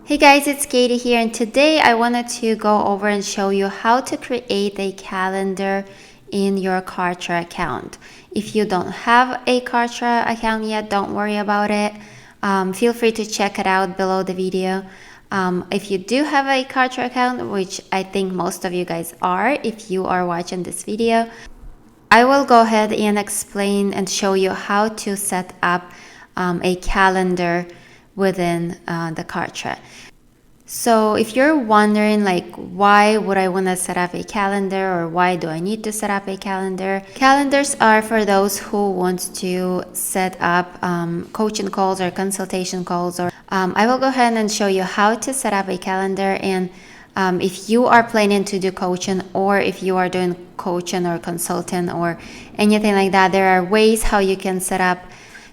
Hey guys, it's Katie here, and today I wanted to go over and show you how to create a calendar in your Kartra account. If you don't have a Kartra account yet, don't worry about it. Feel free to check it out below the video. If you do have a Kartra account, which I think most of you guys are if you are watching this video, I will go ahead and explain and show you how to set up a calendar within the Kartra. So if you're wondering why would I want to set up a calendar, or why do I need to set up a calendar? Calendars are for those who want to set up coaching calls or consultation calls. Or I will go ahead and show you how to set up a calendar. And if you are planning to do coaching, or if you are doing coaching or consulting or anything like that, there are ways how you can set up.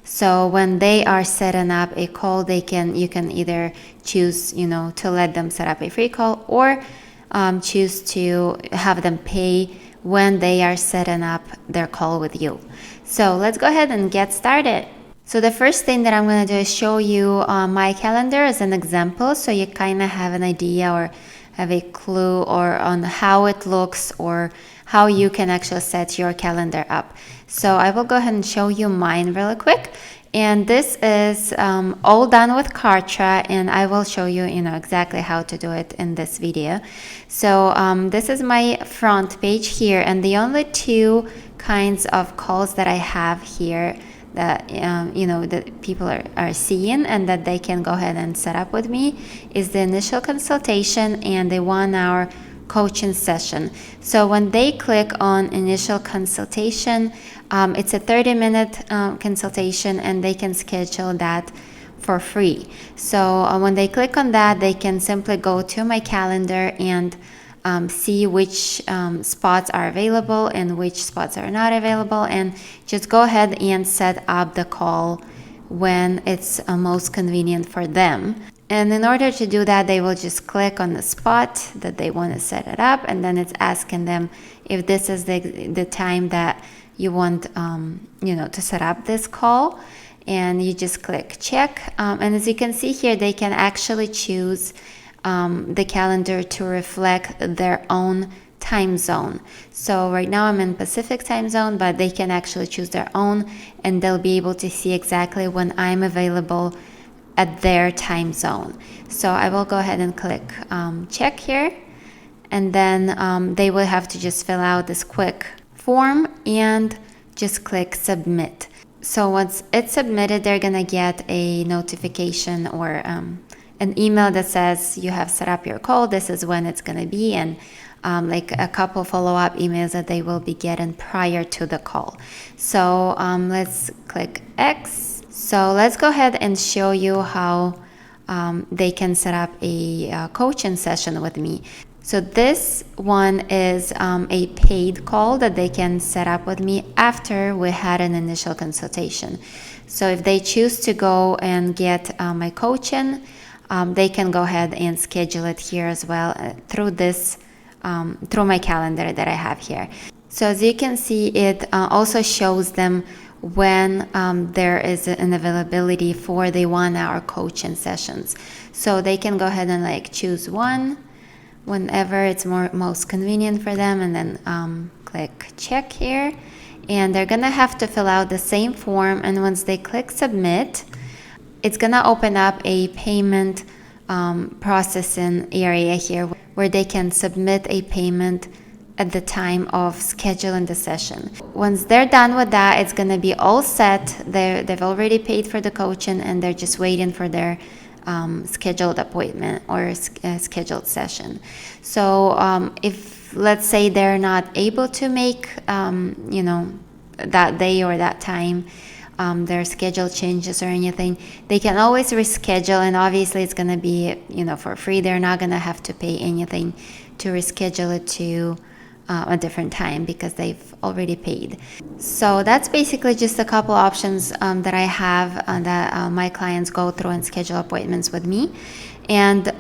So when they are setting up a call, you can either choose, to let them set up a free call, or choose to have them pay when they are setting up their call with you. So let's go ahead and get started. So the first thing that I'm going to do is show you my calendar as an example, so you kind of have an idea or have a clue or on how it looks or how you can actually set your calendar up. So I will go ahead and show you mine really quick. And this is all done with Kartra, and I will show you, exactly how to do it in this video. So this is my front page here, and the only two kinds of calls that I have here that that people are seeing and that they can go ahead and set up with me is the initial consultation and the 1 hour coaching session. So when they click on initial consultation, it's a 30-minute consultation, and they can schedule that for free. So when they click on that, they can simply go to my calendar and see which spots are available and which spots are not available, and just go ahead and set up the call when it's most convenient for them. And in order to do that, they will just click on the spot that they want to set it up, and then it's asking them if this is the time that you want to set up this call, and you just click check. And as you can see here, they can actually choose the calendar to reflect their own time zone. So right now I'm in Pacific time zone, but they can actually choose their own, and they'll be able to see exactly when I'm available at their time zone. So I will go ahead and click check here, and then they will have to just fill out this quick form and just click submit. So once it's submitted, they're gonna get a notification or an email that says you have set up your call, this is when it's gonna be, and a couple follow-up emails that they will be getting prior to the call. So let's click X. So let's go ahead and show you how they can set up a coaching session with me. So this one is a paid call that they can set up with me after we had an initial consultation. So if they choose to go and get my coaching, they can go ahead and schedule it here as well through this through my calendar that I have here. So as you can see, it also shows them when there is an availability for the 1 hour coaching sessions. So they can go ahead and choose one whenever it's most convenient for them, and then click check here, and they're gonna have to fill out the same form. And once they click submit, it's gonna open up a payment processing area here where they can submit a payment at the time of scheduling the session. Once they're done with that, it's going to be all set. They've already paid for the coaching, and they're just waiting for their scheduled appointment or scheduled session. So if, let's say, they're not able to make that day or that time, their schedule changes or anything, they can always reschedule, and obviously it's going to be for free. They're not going to have to pay anything to reschedule it to a different time because they've already paid. So that's basically just a couple options that I have that my clients go through and schedule appointments with me. And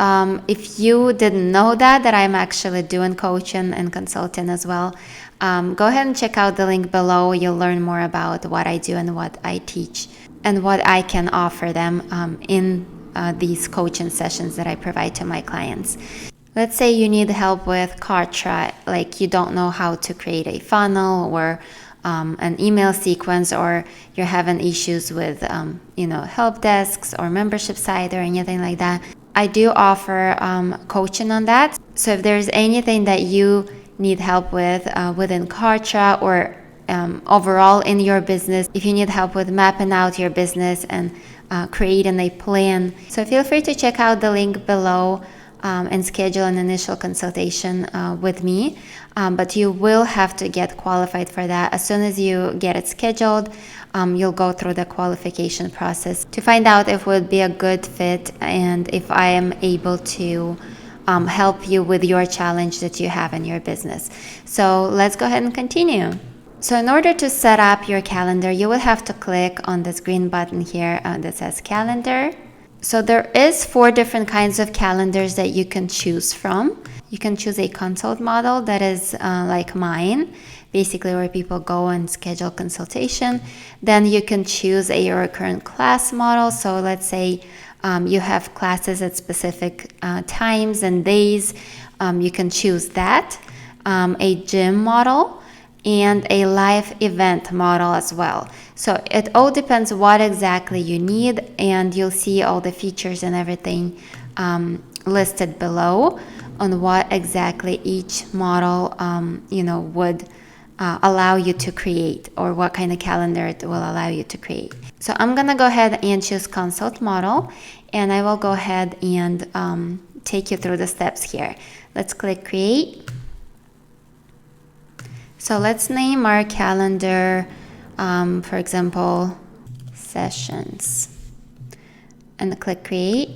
if you didn't know that I'm actually doing coaching and consulting as well, go ahead and check out the link below. You'll learn more about what I do and what I teach and what I can offer them in these coaching sessions that I provide to my clients. Let's say you need help with Kartra, like you don't know how to create a funnel or an email sequence, or you're having issues with help desks or membership site or anything like that. I do offer coaching on that. So if there's anything that you need help with within Kartra or overall in your business, if you need help with mapping out your business and creating a plan, so feel free to check out the link below and schedule an initial consultation with me. But you will have to get qualified for that. As soon as you get it scheduled, you'll go through the qualification process to find out if it would be a good fit and if I am able to help you with your challenge that you have in your business. So let's go ahead and continue. So in order to set up your calendar, you will have to click on this green button here that says calendar. So there is 4 different kinds of calendars that you can choose from. You can choose a consult model that is like mine, basically where people go and schedule consultation. Then you can choose a recurrent class model. So let's say you have classes at specific times and days. You can choose that. A gym model and a live event model as well. So it all depends what exactly you need, and you'll see all the features and everything listed below on what exactly each model would allow you to create, or what kind of calendar it will allow you to create. So I'm gonna go ahead and choose consult model, and I will go ahead and take you through the steps here. Let's click create. So let's name our calendar, for example, sessions, and click create.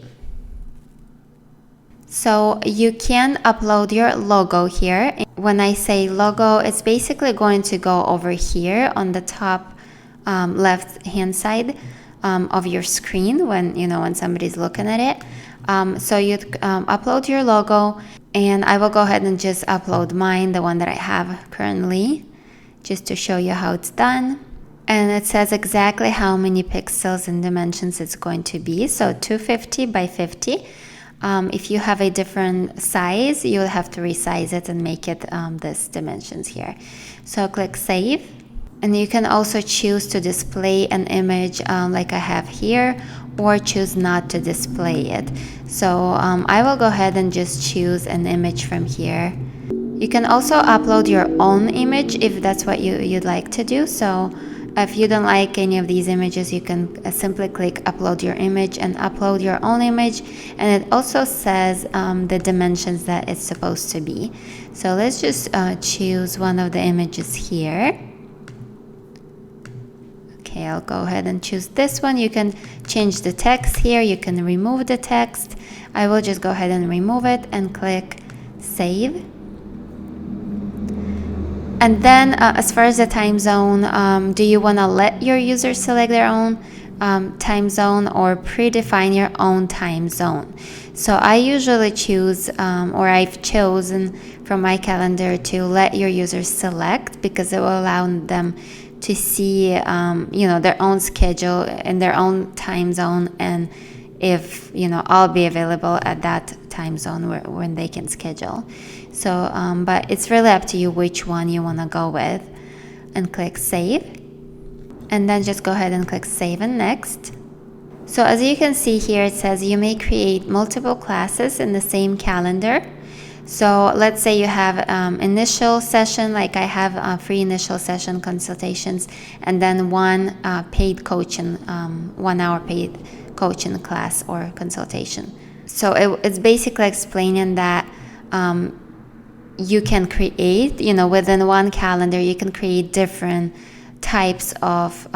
So you can upload your logo here. When I say logo, it's basically going to go over here on the top left hand side of your screen when somebody's looking at it. So you upload your logo, and I will go ahead and just upload mine, the one that I have currently, just to show you how it's done. And it says exactly how many pixels and dimensions it's going to be. So 250 by 50. If you have a different size, you'll have to resize it and make it this dimensions here. So click save. And you can also choose to display an image like I have here, or choose not to display it. So I will go ahead and just choose an image from here. You can also upload your own image if that's what you'd like to do. So if you don't like any of these images, you can simply click upload your image and upload your own image. And it also says the dimensions that it's supposed to be. So let's just choose one of the images here. Okay, I'll go ahead and choose this one. You can change the text here. You can remove the text. I will just go ahead and remove it and click save. And then as far as the time zone, do you want to let your users select their own time zone or predefine your own time zone? So I usually choose, or I've chosen from my calendar to let your users select, because it will allow them to see their own schedule in their own time zone, and if I'll be available at that time zone when they can schedule. So but it's really up to you which one you want to go with. And click save, and then just go ahead and click save and next. So as you can see here, it says you may create multiple classes in the same calendar. So let's say you have initial session, like I have free initial session consultations, and then one paid coaching, 1 hour paid coaching class or consultation. So it's basically explaining that you can create, within one calendar, you can create different types of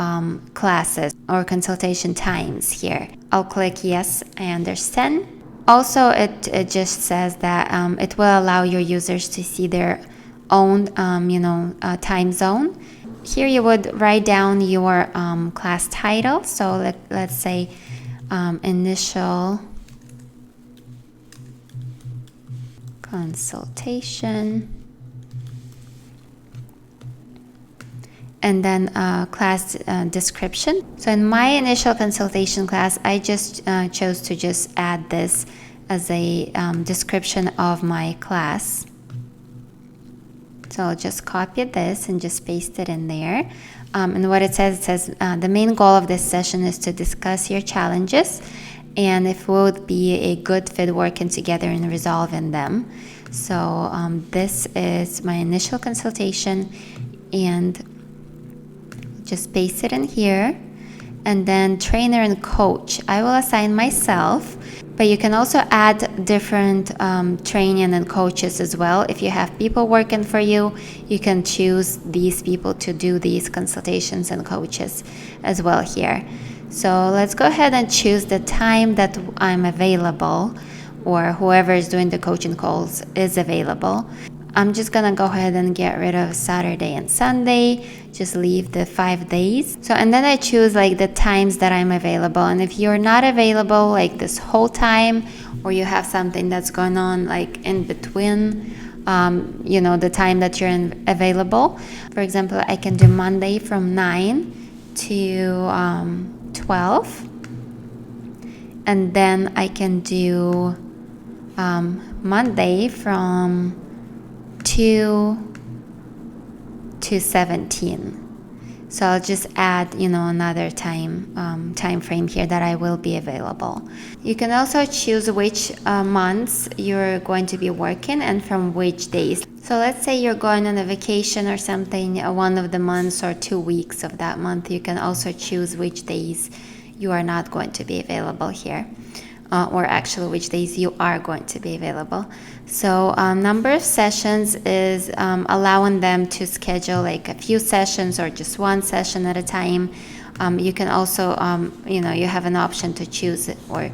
classes or consultation times here. I'll click yes, I understand. Also, it just says that it will allow your users to see their own, time zone. Here you would write down your class title. So let's say initial consultation. and then class description. So in my initial consultation class, I just chose to just add this as a description of my class. So I'll just copy this and just paste it in there. And what it says the main goal of this session is to discuss your challenges and if we would be a good fit working together and resolving them. So this is my initial consultation, and just paste it in here. And then trainer and coach, I will assign myself, but you can also add different training and coaches as well. If you have people working for you, you can choose these people to do these consultations and coaches as well here. So let's go ahead and choose the time that I'm available, or whoever is doing the coaching calls is available. I'm just gonna go ahead and get rid of Saturday and Sunday, just leave the 5 days. So, and then I choose like the times that I'm available. And if you're not available like this whole time, or you have something that's going on like in between, the time that you're available. For example, I can do Monday from 9 to 12. And then I can do Monday from 2 to 17. So I'll just add, another time frame here that I will be available. You can also choose which months you're going to be working and from which days. So let's say you're going on a vacation or something, one of the months or 2 weeks of that month. You can also choose which days you are not going to be available here. Or actually which days you are going to be available. So number of sessions is allowing them to schedule like a few sessions or just one session at a time. You can also, you have an option to choose it, or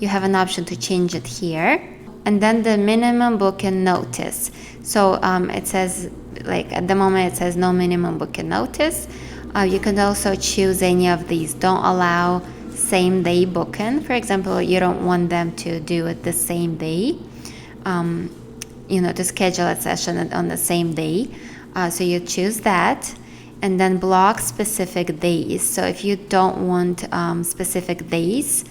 you have an option to change it here. And then the minimum booking notice. So it says, like at the moment it says no minimum booking notice. You can also choose any of these. Don't allow same day booking. For example, you don't want them to do it the same day, to schedule a session on the same day. So you choose that, and then block specific days. So if you don't want specific days,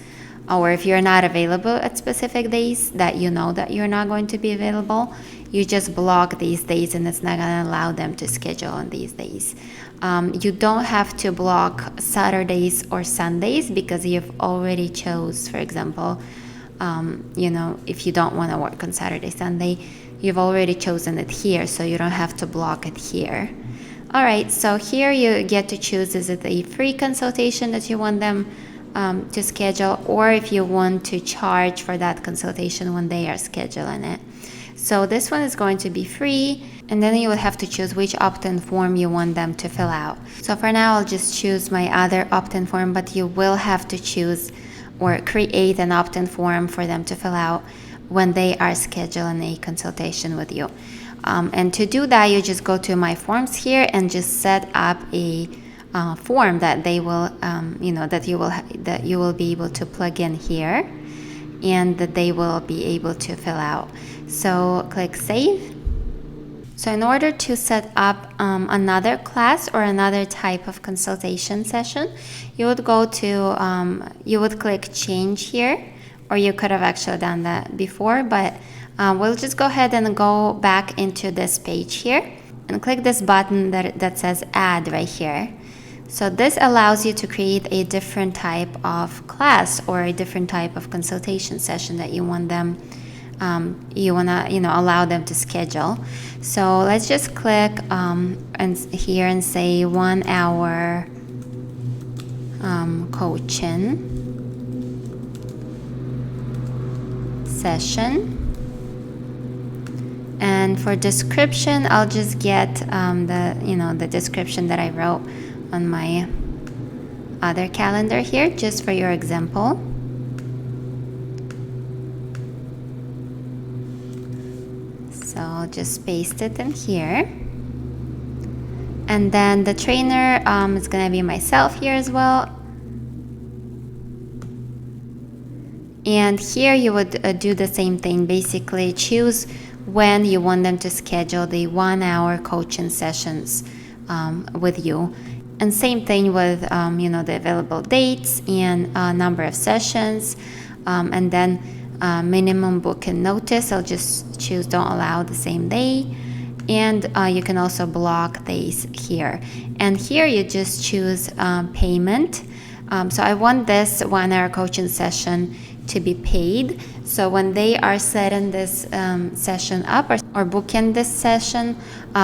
or if you're not available at specific days that you know that you're not going to be available, you just block these days, and it's not going to allow them to schedule on these days. You don't have to block Saturdays or Sundays because you've already chose, for example, if you don't want to work on Saturday, Sunday, you've already chosen it here, so you don't have to block it here. All right, so here you get to choose, is it a free consultation that you want them to schedule, or if you want to charge for that consultation when they are scheduling it. So this one is going to be free, and then you will have to choose which opt-in form you want them to fill out. So for now, I'll just choose my other opt-in form, but you will have to choose or create an opt-in form for them to fill out when they are scheduling a consultation with you. And to do that, you just go to My Forms here and just set up a form that they will, that you will be able to plug in here, and that they will be able to fill out. So click Save. So in order to set up another class or another type of consultation session, you would go to, you would click Change here, or you could have actually done that before, but we'll just go ahead and go back into this page here and click this button that says Add right here. So this allows you to create a different type of class or a different type of consultation session that you want them, allow them to schedule. So let's just click here and say 1 hour coaching session. And for description, I'll just get the description that I wrote on my other calendar here, just for your example. So I'll just paste it in here. And then the trainer is going to be myself here as well. And here you would do the same thing, basically choose when you want them to schedule the 1 hour coaching sessions with you. And same thing with the available dates and number of sessions, and then minimum booking notice. I'll just choose don't allow the same day. And you can also block days here. And here you just choose payment. So I want this 1 hour coaching session to be paid. So when they are setting this session up or booking this session,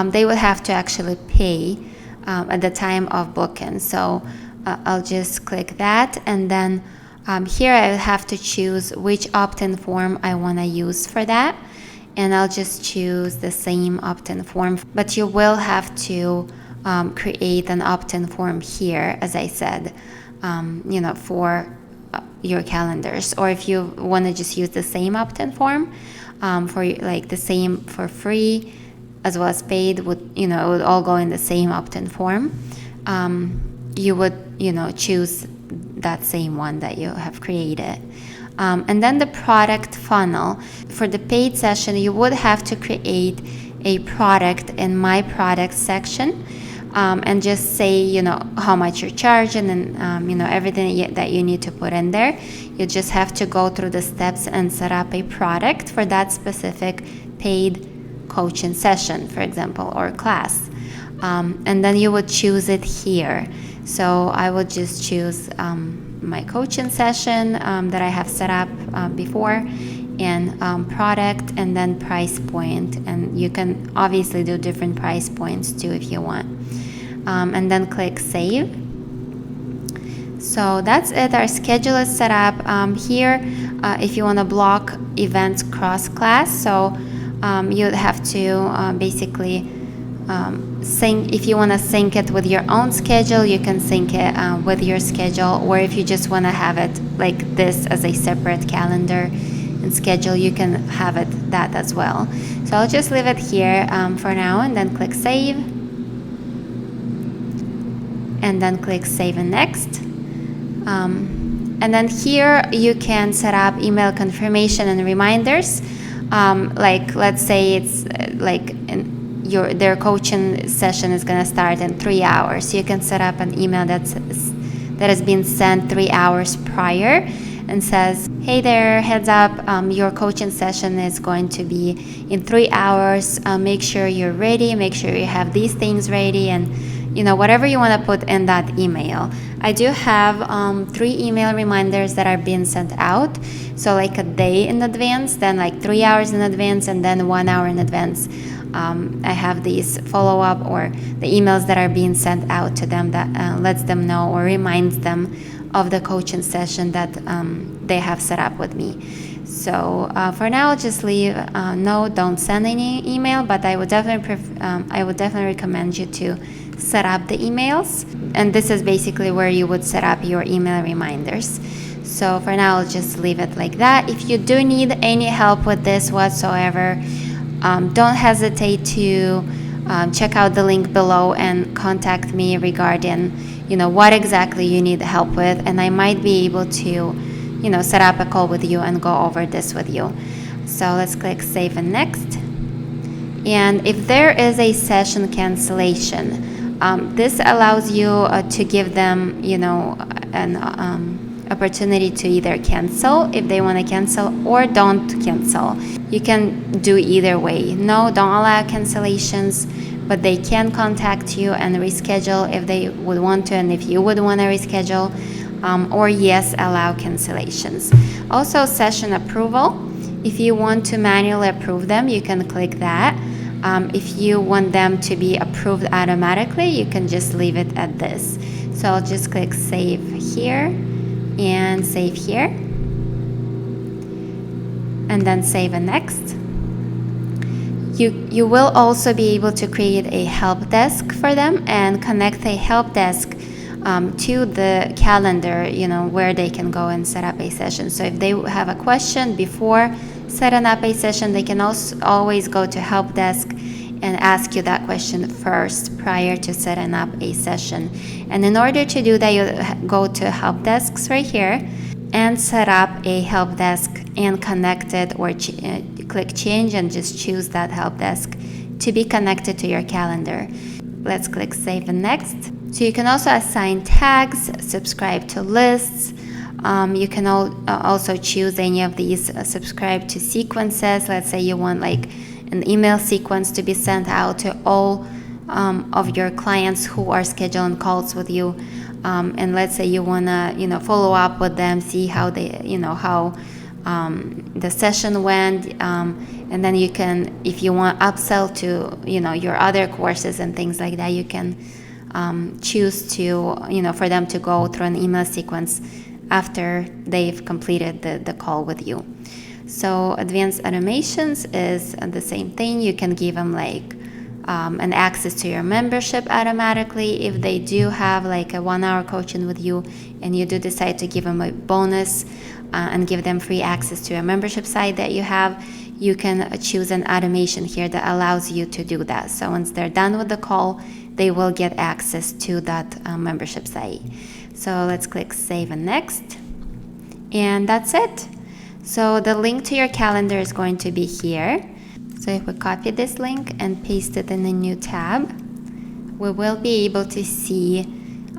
they will have to actually pay at the time of booking. So I'll just click that, and then here I have to choose which opt-in form I want to use for that, and I'll just choose the same opt-in form. But you will have to create an opt-in form here, as I said, for your calendars. Or if you want to just use the same opt-in form for like the same for free as well as paid, it would all go in the same opt-in form. You would choose that same one that you have created. And then the product funnel. For the paid session, you would have to create a product in my product section, and just say how much you're charging, and everything that you need to put in there. You just have to go through the steps and set up a product for that specific paid coaching session, for example, or class. And then you would choose it here. So I would just choose my coaching session that I have set up before, and product, and then price point. And you can obviously do different price points too if you want. And then click save. So that's it. Our schedule is set up here. If you want to block events cross class, so you'd have to basically sync. If you want to sync it with your own schedule, you can sync it with your schedule. Or if you just want to have it like this as a separate calendar and schedule, you can have it that as well. So I'll just leave it here for now, and then click save, and then click save and next. And then here you can set up email confirmation and reminders. Like let's say it's like their coaching session is going to start in 3 hours. You can set up an email that has been sent 3 hours prior and says, hey there, heads up, your coaching session is going to be in 3 hours. Make sure you're ready, make sure you have these things ready, and whatever you want to put in that email. I do have 3 email reminders that are being sent out. So like a day in advance, then like 3 hours in advance, and then 1 hour in advance. I have these follow-up or the emails that are being sent out to them that lets them know or reminds them of the coaching session that they have set up with me. So for now, I'll just leave no, don't send any email, but I would definitely recommend you to set up the emails. And this is basically where you would set up your email reminders. So for now, I'll just leave it like that. If you do need any help with this whatsoever, don't hesitate to check out the link below and contact me regarding what exactly you need help with, and I might be able to set up a call with you and go over this with you. So let's click save and next. And if there is a session cancellation, this allows you to give them an opportunity to either cancel if they want to cancel, or don't cancel. You can do either way. No, don't allow cancellations, but they can contact you and reschedule if they would want to, and if you would want to reschedule, or yes, allow cancellations. Also, session approval. If you want to manually approve them, you can click that. If you want them to be approved automatically, you can just leave it at this. So I'll just click save here and save here, and then save and next. You will also be able to create a help desk for them and connect a help desk to the calendar, where they can go and set up a session. So if they have a question before setting up a session, they can also always go to help desk and ask you that question first prior to setting up a session. And in order to do that, you go to help desks right here and set up a help desk and connect it, or click change and just choose that help desk to be connected to your calendar. Let's click Save and Next. So you can also assign tags, subscribe to lists. You can also choose any of these, subscribe to sequences. Let's say you want like an email sequence to be sent out to all of your clients who are scheduling calls with you. And let's say you want to, follow up with them, see how they, how the session went. And then you can, if you want upsell to, your other courses and things like that, you can choose to, for them to go through an email sequence after they've completed the call with you. So advanced automations is the same thing. You can give them like an access to your membership automatically if they do have like a 1-hour coaching with you, and you do decide to give them a bonus and give them free access to a membership site that you have. You can choose an automation here that allows you to do that. So once they're done with the call, they will get access to that membership site. So let's click Save and Next. And that's it. So the link to your calendar is going to be here. So if we copy this link and paste it in a new tab, we will be able to see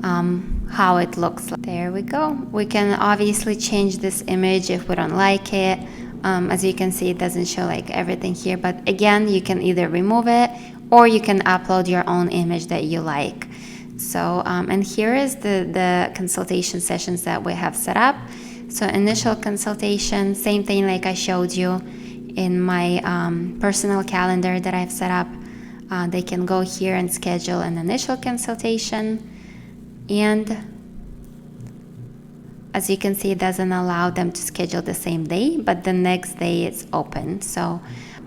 how it looks like. There we go. We can obviously change this image if we don't like it. As you can see, it doesn't show like everything here, but again, you can either remove it or you can upload your own image that you like. So, and here is the consultation sessions that we have set up. So initial consultation, same thing like I showed you in my personal calendar that I've set up. They can go here and schedule an initial consultation, and as you can see, it doesn't allow them to schedule the same day, but the next day it's open. So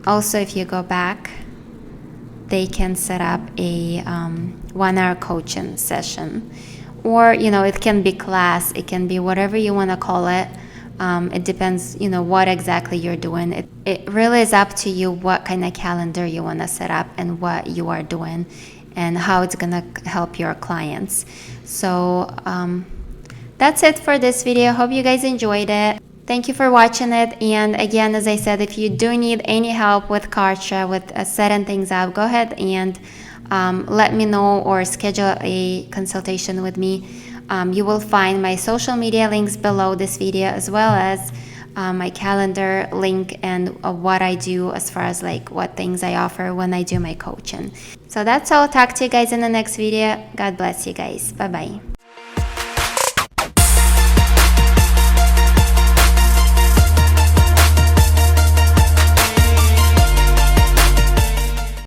also if you go back, they can set up a 1-hour coaching session, or it can be class, it can be whatever you want to call it. It depends what exactly you're doing. It really is up to you what kind of calendar you want to set up and what you are doing and how it's gonna help your clients. So that's it for this video. Hope you guys enjoyed it. Thank you for watching it. And again, as I said, if you do need any help with Kartra, with setting things up, go ahead and let me know or schedule a consultation with me. You will find my social media links below this video, as well as my calendar link and what I do as far as like what things I offer when I do my coaching. So that's all. Talk to you guys in the next video. God bless you guys. Bye-bye.